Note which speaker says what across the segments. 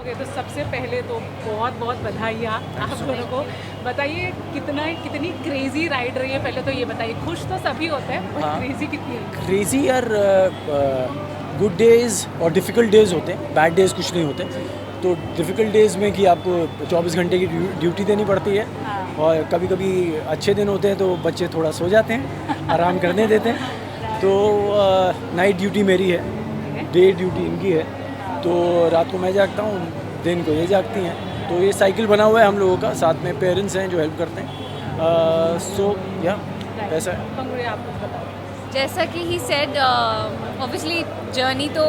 Speaker 1: Okay, तो सबसे पहले तो बहुत बहुत बधाइयाँ आप दोनों को। बताइए कितनी क्रेजी राइड रही है, पहले तो ये बताइए। खुश तो सभी होते हैं, बट
Speaker 2: हाँ।
Speaker 1: क्रेजी कितनी है?
Speaker 2: क्रेजी यार, गुड डेज़ और डिफ़िकल्ट डेज़ होते हैं, बैड डेज़ कुछ नहीं होते। तो डिफ़िकल्ट डेज़ में कि आपको 24 घंटे की ड्यूटी देनी पड़ती है,
Speaker 1: हाँ।
Speaker 2: और कभी कभी अच्छे दिन होते हैं तो बच्चे थोड़ा सो जाते हैं, आराम करने देते हैं। तो नाइट ड्यूटी मेरी है, डे ड्यूटी इनकी है। तो रात को मैं जागता हूँ, दिन को ये जागती हैं। तो ये साइकिल बना हुआ है हम लोगों का, साथ में पेरेंट्स हैं जो हेल्प करते हैं। सो या ऐसा है।
Speaker 1: पंगुड़े, आप कुछ बताओ।
Speaker 3: जैसा कि ही सेड, ऑब्वियसली जर्नी तो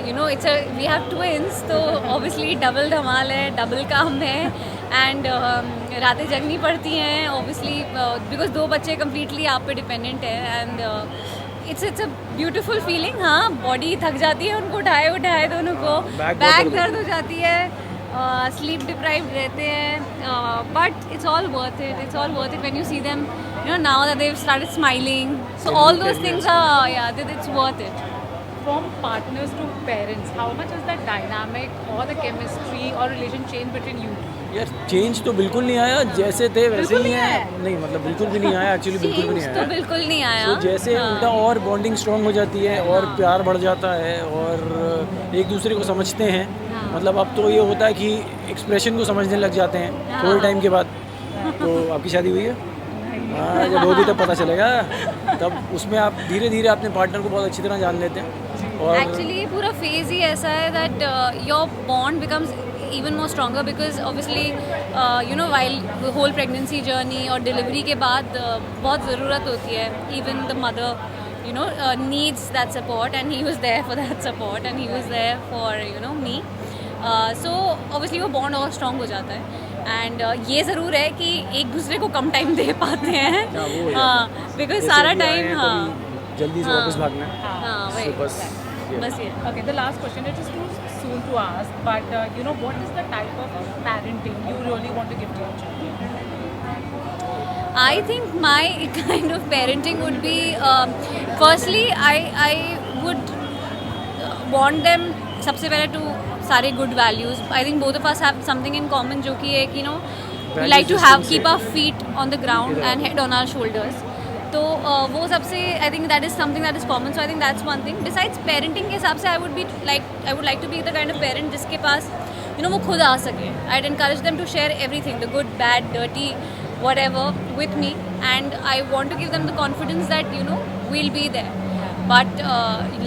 Speaker 3: you know it's we have twins, तो ऑब्वियसली डबल धमाल है, डबल काम है। एंड रातें जगनी पड़ती हैं ऑब्वियसली, बिकॉज 2 बच्चे कम्प्लीटली आप पे डिपेंडेंट है। And it's a beautiful feeling. हाँ, बॉडी थक जाती है उनको उठाए दोनों को, बैक दर्द हो जाती है, स्लीप डिप्राइव्ड रहते हैं, but it's all worth it when you see them, you know, now that they've started smiling, so all those things are, yeah, it's worth it.
Speaker 1: From partners to parents, how much has that dynamic or the chemistry or relation change between you?
Speaker 2: यार change तो बिल्कुल नहीं आया, जैसे थे वैसे
Speaker 1: बिल्कुल
Speaker 2: ही
Speaker 1: नहीं
Speaker 2: हैं।
Speaker 1: आया?
Speaker 2: नहीं मतलब बिल्कुल भी नहीं आया, एक्चुअली बिल्कुल भी नहीं
Speaker 3: Change तो
Speaker 2: आया।
Speaker 3: बिल्कुल नहीं आया।
Speaker 2: तो जैसे
Speaker 3: हाँ।
Speaker 2: उनका और बॉन्डिंग स्ट्रांग हो जाती है, और प्यार बढ़ जाता है, और एक दूसरे को समझते हैं।
Speaker 3: हाँ।
Speaker 2: मतलब अब तो ये होता है कि एक्सप्रेशन को समझने लग जाते हैं
Speaker 3: हाँ।
Speaker 2: थोड़े टाइम के बाद। तो आपकी शादी हुई है? हाँ, जब होगी तब पता चलेगा। तब उसमें आप धीरे धीरे अपने पार्टनर को बहुत अच्छी तरह जान लेते हैं। और
Speaker 3: एक्चुअली ये पूरा फेज ही ऐसा है that your bond becomes even more stronger, because obviously you know while whole pregnancy journey और डिलीवरी के बाद बहुत ज़रूरत होती है। Even the mother you know needs that support, and he was there for that support, and he was there for me. So obviously वो bond और strong हो जाता है। एंड ये ज़रूर है कि एक दूसरे को कम टाइम दे पाते हैं।
Speaker 2: हाँ, वो है।
Speaker 3: हाँ, बिकॉज
Speaker 2: जैसे
Speaker 3: सारा
Speaker 2: अभी आए
Speaker 3: टाइम,
Speaker 2: हैं,
Speaker 3: हाँ
Speaker 2: कभी जल्दी से
Speaker 3: हाँ।
Speaker 2: वापस भागना है।
Speaker 3: हाँ
Speaker 2: So,
Speaker 3: वही,
Speaker 2: बस ये।
Speaker 3: बस ये।
Speaker 1: Okay, the last question, it is too soon to ask, but what is the type of parenting you really want to give to your children?
Speaker 3: I think my kind of parenting would be, firstly, I would want them सबसे पहले to सारे good values. I think both of us have something in common, जो कि एक we like to have keep our feet on the ground and head on our shoulders. तो वो सबसे, I think that is something that is common. So I think that's one thing. Besides parenting के हिसाब से I would like to be the kind of parent जिसके पास वो खुद आ सके. I'd encourage them to share everything, the good, bad, dirty, whatever, with me, and I want to give them the confidence that we'll be there. But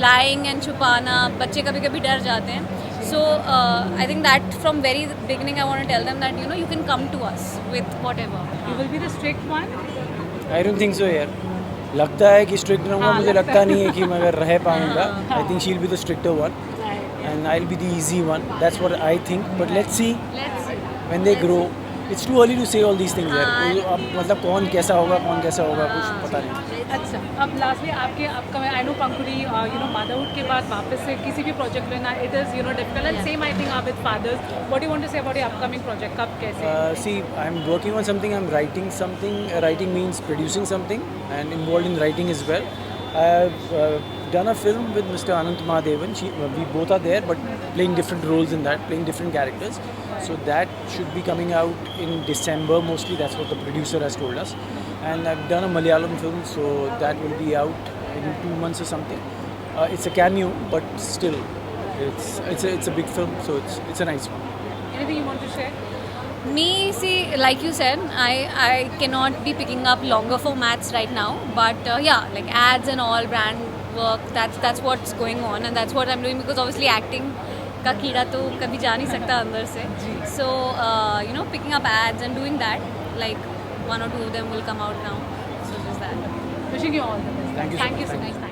Speaker 3: lying and छुपाना, बच्चे कभी कभी डर जाते हैं. So I think that from very beginning I want to tell them that you can come to us with whatever.
Speaker 1: You will be the strict one?
Speaker 2: I don't think so यार। लगता है कि स्ट्रिक्ट रहूँगा,
Speaker 1: हाँ,
Speaker 2: मुझे
Speaker 1: लगता
Speaker 2: लगता
Speaker 1: है।
Speaker 2: नहीं है कि मैं अगर रह पाऊँगा।
Speaker 1: हाँ।
Speaker 2: I think she will be the stricter one,
Speaker 1: Right.
Speaker 2: And I will be the easy one. That's what I think, but let's see
Speaker 3: Let's see.
Speaker 2: When they grow. It's too early to say all these things यार।
Speaker 3: हाँ।
Speaker 2: अब मतलब कौन कैसा होगा कुछ पता नहीं।
Speaker 1: अच्छा, अब लास्टली आपके upcoming, I know Pankhuri, motherhood के बाद वापस से किसी भी प्रोजेक्ट लेना, it is difficult, and same I think with fathers. What you want to say about your upcoming project? कब, कैसे?
Speaker 2: See, I'm working on something. I'm writing something. Writing means producing something, and involved in writing as well. I've done a film with Mr. Anant Mahadevan. We both are there, but playing different roles in that, playing different characters. So that should be coming out in December mostly. That's what the producer has told us. And I've done a Malayalam film, so that will be out in 2 months or something. It's a cameo, but still, it's a big film, so it's a nice one.
Speaker 1: Anything you want to share?
Speaker 3: Me, see, like you said, I cannot be picking up longer formats right now, but yeah, like ads and all, brand work, that's what's going on, and that's what I'm doing, because obviously acting का कीड़ा तो कभी जा नहीं सकता अंदर से. So picking up ads and doing that, like 1 or 2 of them will come out now, so just that.
Speaker 1: Wishing you all the best.
Speaker 2: Thank you so
Speaker 1: Thank you
Speaker 2: much.
Speaker 1: so much.